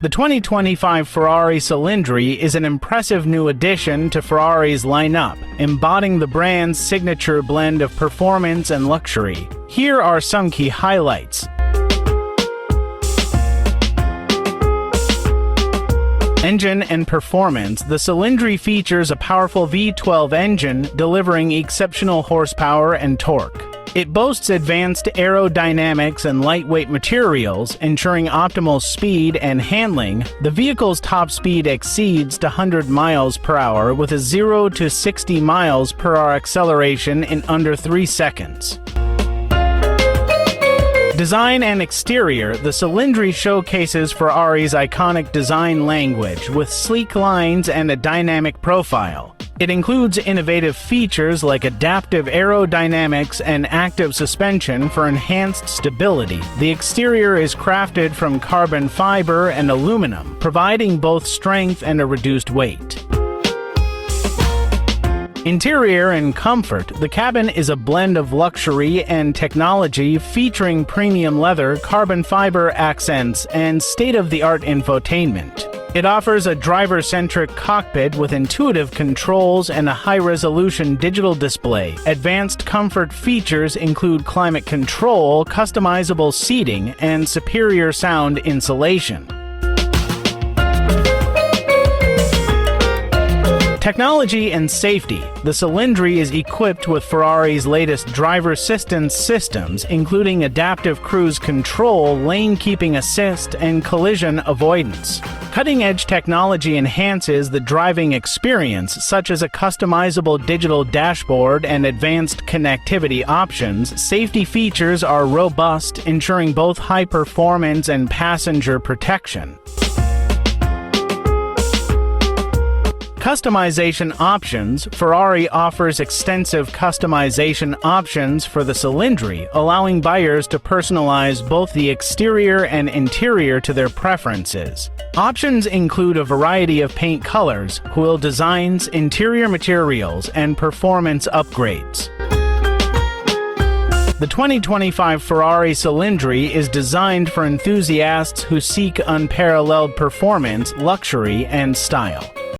The 2025 Ferrari Cilindri is an impressive new addition to Ferrari's lineup, embodying the brand's signature blend of performance and luxury. Here are some key highlights. Engine and performance. The Cilindri features a powerful V-12 engine, delivering exceptional horsepower and torque. It boasts advanced aerodynamics and lightweight materials, ensuring optimal speed and handling. The vehicle's top speed exceeds 100 miles per hour with a 0 to 60 miles per hour acceleration in under 3 seconds. Design and exterior. The Cilindri showcases Ferrari's iconic design language with sleek lines and a dynamic profile. It includes innovative features like adaptive aerodynamics and active suspension for enhanced stability. The exterior is crafted from carbon fiber and aluminum, providing both strength and a reduced weight. Interior and comfort. The cabin is a blend of luxury and technology, featuring premium leather, carbon fiber accents, and state-of-the-art infotainment. It offers a driver-centric cockpit with intuitive controls and a high-resolution digital display. Advanced comfort features include climate control, customizable seating, and superior sound insulation. Technology and safety. The Cilindri is equipped with Ferrari's latest driver assistance systems, including adaptive cruise control, lane keeping assist, and collision avoidance. Cutting-edge technology enhances the driving experience, such as a customizable digital dashboard and advanced connectivity options. Safety features are robust, ensuring both high performance and passenger protection. Customization options. Ferrari offers extensive customization options for the Cilindri, allowing buyers to personalize both the exterior and interior to their preferences. Options include a variety of paint colors, wheel designs, interior materials, and performance upgrades. The 2025 Ferrari Cilindri is designed for enthusiasts who seek unparalleled performance, luxury, and style.